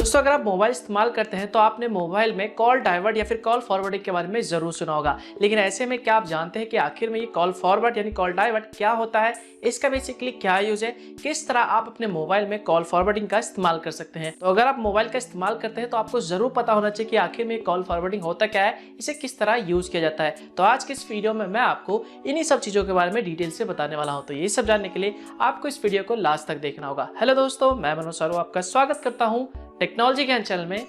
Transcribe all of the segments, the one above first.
दोस्तों अगर आप मोबाइल इस्तेमाल करते हैं तो आपने मोबाइल में कॉल डाइवर्ट या फिर कॉल फॉरवर्डिंग के बारे में जरूर सुना होगा। लेकिन ऐसे में क्या आप जानते हैं कि आखिर में ये कॉल फॉरवर्ड यानी कॉल डाइवर्ट क्या होता है, इसका बेसिकली क्या यूज है, किस तरह आप अपने मोबाइल में कॉल फॉरवर्डिंग का इस्तेमाल कर सकते हैं। तो अगर आप मोबाइल का इस्तेमाल करते हैं तो आपको जरूर पता होना चाहिए कि आखिर में कॉल फॉरवर्डिंग होता क्या है, इसे किस तरह यूज किया जाता है। तो आज के इस वीडियो में मैं आपको इन्हीं सब चीजों के बारे में डिटेल से बताने वाला हूँ। तो ये सब जानने के लिए आपको इस वीडियो को लास्ट तक देखना होगा। हेलो दोस्तों, मैं मनोज सर आपका स्वागत करता हूँ टेक्नोलॉजी ज्ञान चैनल में।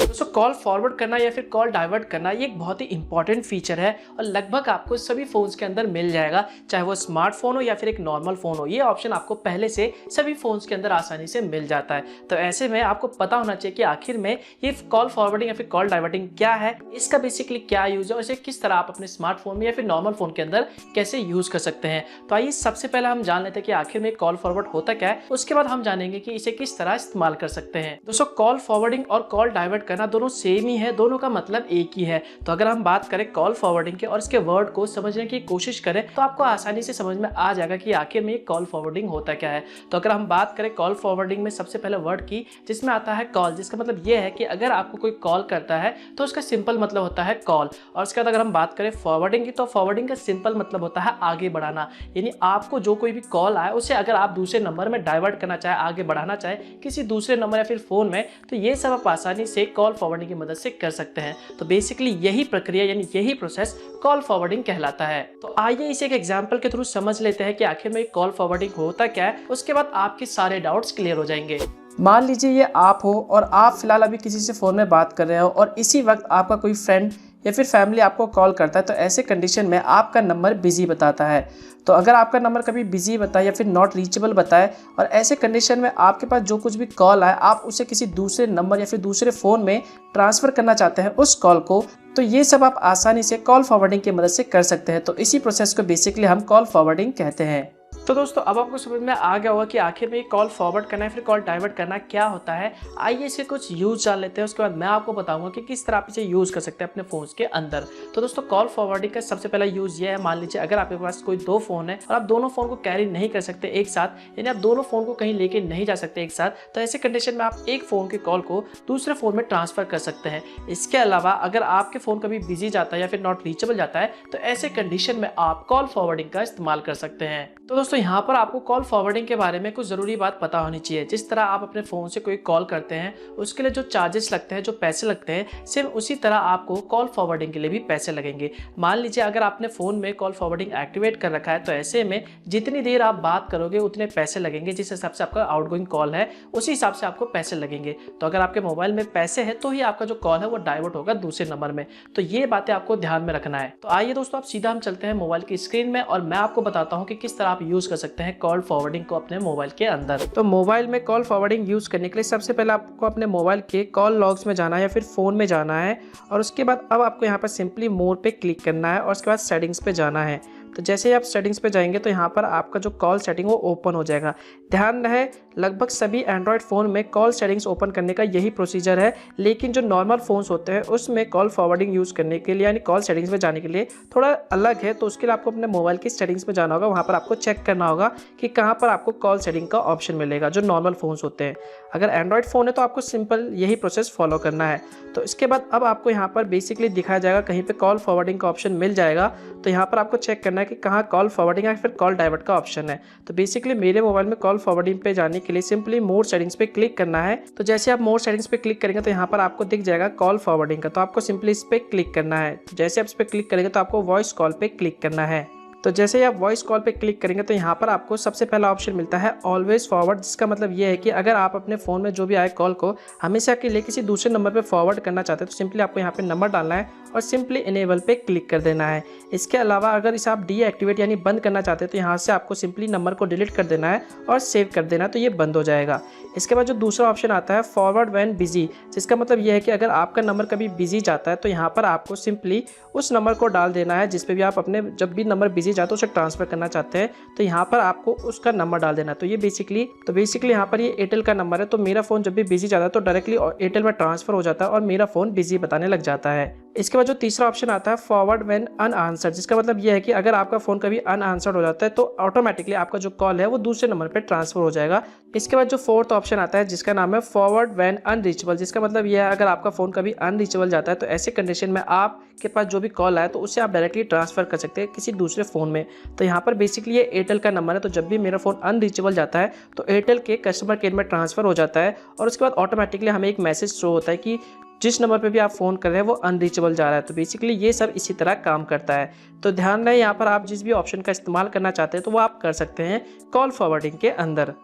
दोस्तों कॉल फॉरवर्ड करना या फिर कॉल डाइवर्ट करना ये एक बहुत ही इंपॉर्टेंट फीचर है और लगभग आपको सभी फोन्स के अंदर मिल जाएगा, चाहे वो स्मार्टफोन हो या फिर एक नॉर्मल फोन हो। ये ऑप्शन आपको पहले से सभी फोन्स के अंदर आसानी से मिल जाता है। तो ऐसे में आपको पता होना चाहिए कि आखिर में ये कॉल फॉरवर्डिंग या फिर कॉल डाइवर्टिंग क्या है, इसका बेसिकली क्या यूज है और इसे किस तरह आप अपने स्मार्टफोन में या फिर नॉर्मल फोन के अंदर कैसे यूज कर सकते हैं। तो आइए सबसे पहले हम जान लेते हैं कि आखिर में कॉल फॉरवर्ड होता क्या है, उसके बाद हम जानेंगे कि इसे किस तरह इस्तेमाल कर सकते हैं। दोस्तों कॉल फॉरवर्डिंग और कॉल डाइवर्ट करना दोनों सेम ही है, दोनों का मतलब एक ही है। तो अगर हम बात करें कॉल फॉरवर्डिंग के और इसके वर्ड को समझने की कोशिश करें तो आपको आसानी से समझ में आ जाएगा कि आखिर में ये कॉल फॉरवर्डिंग होता क्या है। तो अगर हम बात करें कॉल फॉरवर्डिंग में सबसे पहले वर्ड की, जिसमें आता है कॉल, जिसका मतलब ये है कि अगर आपको कोई कॉल करता है तो उसका सिंपल मतलब होता है कॉल। और उसके बाद अगर हम बात करें फॉरवर्डिंग की, तो फॉरवर्डिंग का सिंपल मतलब होता है आगे बढ़ाना। यानी आपको जो कोई भी कॉल आए उसे अगर आप दूसरे नंबर में डाइवर्ट करना चाहे, आगे बढ़ाना चाहे किसी दूसरे नंबर या फिर फोन में, तो ये सब आप आसानी से कॉल फॉरवर्डिंग की मदद से कर सकते हैं। तो बेसिकली यही प्रक्रिया यानी यही प्रोसेस कॉल फॉरवर्डिंग कहलाता है। तो आइए इसे एक एग्जांपल के थ्रू समझ लेते हैं कि आखिर में कॉल फॉरवर्डिंग होता क्या है। उसके बाद आपके सारे डाउट्स क्लियर हो जाएंगे। मान लीजिए ये आप हो और आप फिलहाल अभी किसी से फ़ोन में बात कर रहे हो और इसी वक्त आपका कोई फ्रेंड या फिर फैमिली आपको कॉल करता है। तो ऐसे कंडीशन में आपका नंबर बिजी बताता है। तो अगर आपका नंबर कभी बिजी बताए या फिर नॉट रीचेबल बताए और ऐसे कंडीशन में आपके पास जो कुछ भी कॉल आए आप उसे किसी दूसरे नंबर या फिर दूसरे फ़ोन में ट्रांसफ़र करना चाहते हैं उस कॉल को, तो ये सब आप आसानी से कॉल फॉरवर्डिंग की मदद से कर सकते हैं। तो इसी प्रोसेस को बेसिकली हम कॉल फॉरवर्डिंग कहते हैं। तो दोस्तों अब आपको समझ में आ गया होगा कि आखिर में कॉल फॉरवर्ड करना है फिर कॉल डाइवर्ट करना क्या होता है। आइए इसके कुछ यूज जान लेते हैं, उसके बाद मैं आपको बताऊंगा कि किस तरह आप इसे यूज कर सकते हैं अपने फोन के अंदर। तो दोस्तों कॉल फॉरवर्डिंग का सबसे पहला यूज ये है, मान लीजिए अगर आपके पास कोई दो फोन है और आप दोनों फोन को कैरी नहीं कर सकते एक साथ, यानी आप दोनों फोन को कहीं लेके नहीं जा सकते एक साथ, तो ऐसे कंडीशन में आप एक फोन के कॉल को दूसरे फोन में ट्रांसफर कर सकते हैं। इसके अलावा अगर आपके फोन कभी बिजी जाता है या फिर नॉट रीचेबल जाता है तो ऐसे कंडीशन में आप कॉल फॉरवर्डिंग का इस्तेमाल कर सकते हैं। तो दोस्तों यहाँ पर आपको कॉल फॉरवर्डिंग के बारे में कुछ ज़रूरी बात पता होनी चाहिए। जिस तरह आप अपने फ़ोन से कोई कॉल करते हैं उसके लिए जो चार्जेस लगते हैं, जो पैसे लगते हैं, सेम उसी तरह आपको कॉल फॉरवर्डिंग के लिए भी पैसे लगेंगे। मान लीजिए अगर आपने फ़ोन में कॉल फॉरवर्डिंग एक्टिवेट कर रखा है तो ऐसे में जितनी देर आप बात करोगे उतने पैसे लगेंगे। जिस हिसाब से आपका आउटगोइंग कॉल है उसी हिसाब से आपको पैसे लगेंगे। तो अगर आपके मोबाइल में पैसे है तो ही आपका जो कॉल है वो डाइवर्ट होगा दूसरे नंबर में। तो ये बातें आपको ध्यान में रखना है। तो आइए दोस्तों आप सीधा हम चलते हैं मोबाइल की स्क्रीन में और मैं आपको बताता हूँ कि किस तरह आप यूज़ कर सकते हैं कॉल फॉरवर्डिंग को अपने मोबाइल के अंदर। तो मोबाइल में कॉल फॉरवर्डिंग यूज करने के लिए सबसे पहले आपको अपने मोबाइल के कॉल लॉग्स में जाना है या फिर फोन में जाना है और उसके बाद अब आपको यहाँ पर सिंपली मोर पे क्लिक करना है और उसके बाद सेटिंग्स पे जाना है। तो जैसे ही आप सेटिंग्स पे जाएंगे तो यहाँ पर आपका जो कॉल सेटिंग वो ओपन हो जाएगा। ध्यान रहे लगभग सभी एंड्रॉयड फ़ोन में कॉल सेटिंग्स ओपन करने का यही प्रोसीजर है, लेकिन जो नॉर्मल फ़ोन्स होते हैं उसमें कॉल फॉरवर्डिंग यूज़ करने के लिए यानी कॉल सेटिंग्स में जाने के लिए थोड़ा अलग है। तो उसके लिए आपको अपने मोबाइल की सेटिंग्स में जाना होगा, वहाँ पर आपको चेक करना होगा कि कहाँ पर आपको कॉल सेटिंग का ऑप्शन मिलेगा जो नॉर्मल फ़ोन्स होते हैं। अगर एंड्रॉयड फ़ोन है तो आपको सिंपल यही प्रोसेस फॉलो करना है। तो इसके बाद अब आपको यहाँ पर बेसिकली दिखाया जाएगा, कहीं पे कॉल फॉरवर्डिंग का ऑप्शन मिल जाएगा। तो यहाँ पर आपको चेक करना है कि कहाँ कॉल फॉरवर्डिंग या फिर कॉल डाइवर्ट का ऑप्शन है। तो बेसिकली मेरे मोबाइल में कॉल फॉरवर्डिंग पे जाने के लिए सिंपली मोर सेटिंग्स पे क्लिक करना है। तो जैसे आप मोर सेटिंग्स पे क्लिक करेंगे तो यहाँ पर आपको दिख जाएगा कॉल फॉरवर्डिंग का, तो आपको सिंपली इस पर क्लिक करना है। जैसे आप इस पर क्लिक करेंगे तो आपको वॉइस कॉल पे क्लिक करना है। तो जैसे ही आप वॉइस कॉल पे क्लिक करेंगे तो यहाँ पर आपको सबसे पहला ऑप्शन मिलता है ऑलवेज फॉरवर्ड, जिसका मतलब ये है कि अगर आप अपने फ़ोन में जो भी आए कॉल को हमेशा के लिए किसी दूसरे नंबर पे फॉरवर्ड करना चाहते हैं तो सिंपली आपको यहाँ पे नंबर डालना है और सिंपली इनेबल पे क्लिक कर देना है। इसके अलावा अगर इसे आप डीएक्टिवेट यानी बंद करना चाहते हैं तो यहाँ से आपको सिंपली नंबर को डिलीट कर देना है और सेव कर देना है, तो ये बंद हो जाएगा। इसके बाद जो दूसरा ऑप्शन आता है फॉरवर्ड व्हेन बिजी, जिसका मतलब ये है कि अगर आपका नंबर कभी बिजी जाता है तो यहाँ पर आपको सिंपली उस नंबर को डाल देना है जिस पे भी आप अपने जब भी नंबर बिजी जाता है उसे ट्रांसफर करना चाहते हैं, तो यहाँ पर आपको उसका नंबर डाल देना है। तो ये बेसिकली यहाँ पर ये एयरटेल का नंबर है, तो मेरा फ़ोन जब भी बिजी जाता है तो डायरेक्टली एयरटेल में ट्रांसफ़र हो जाता है और मेरा फ़ोन बिजी बताने लग जाता है। इसके बाद जो तीसरा ऑप्शन आता है फॉरवर्ड व्हेन अनआंसर्ड, जिसका मतलब ये है कि अगर आपका फ़ोन कभी अनआंसर्ड हो जाता है तो ऑटोमेटिकली आपका जो कॉल है वो दूसरे नंबर पे ट्रांसफ़र हो जाएगा। इसके बाद जो फोर्थ ऑप्शन आता है जिसका नाम है फॉरवर्ड व्हेन अनरीचेबल, जिसका मतलब ये है अगर आपका फ़ोन कभी अनरीचेबल जाता है तो ऐसे कंडीशन में आपके पास जो भी कॉल आए तो उससे आप डायरेक्टली ट्रांसफ़र कर सकते हैं किसी दूसरे फ़ोन में। तो यहाँ पर बेसिकली ये एयरटेल का नंबर है, तो जब भी मेरा फ़ोन अनरीचेबल जाता है तो एयरटेल के कस्टमर केयर में ट्रांसफ़र हो जाता है और उसके बाद ऑटोमेटिकली हमें एक मैसेज शो होता है कि जिस नंबर पे भी आप फ़ोन कर रहे हैं वो अनरीचेबल जा रहा है। तो बेसिकली ये सब इसी तरह काम करता है। तो ध्यान रहे यहाँ पर आप जिस भी ऑप्शन का इस्तेमाल करना चाहते हैं तो वो आप कर सकते हैं कॉल फॉरवर्डिंग के अंदर।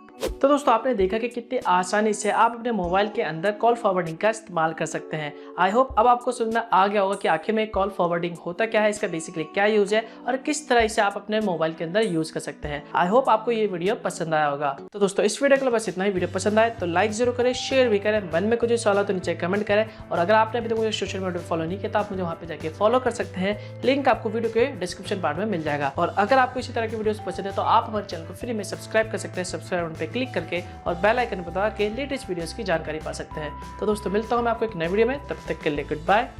तो दोस्तों आपने देखा कि कितनी आसानी से आप अपने मोबाइल के अंदर कॉल फॉरवर्डिंग का इस्तेमाल कर सकते हैं। आई होप अब आपको समझ में आ गया होगा कि आखिर में कॉल फॉरवर्डिंग होता क्या है, इसका बेसिकली क्या यूज है और किस तरह इसे आप अपने मोबाइल के अंदर यूज कर सकते हैं। आई होप आपको ये वीडियो पसंद आया होगा। तो दोस्तों इस वीडियो के लिए बस इतना ही। वीडियो पसंद आए तो लाइक जरूर करें, शेयर भी करें, मन में कुछ सवाल हो तो नीचे कमेंट करें और अगर आपने अभी तक मुझे सोशल मीडिया पर फॉलो नहीं किया तो आप मुझे वहाँ पे जाके फॉलो कर सकते हैं। लिंक आपको वीडियो के डिस्क्रिप्शन पार्ट में मिल जाएगा। और अगर आपको इसी तरह की वीडियोस पसंद है तो आप हमारे चैनल को फ्री में सब्सक्राइब कर सकते हैं। सब्सक्राइब बटन पे क्लिक करके और बेल आइकन बता के लेटेस्ट वीडियोस की जानकारी पा सकते हैं। तो दोस्तों मिलता हूं मैं आपको एक नए वीडियो में, तब तक के लिए गुड बाय।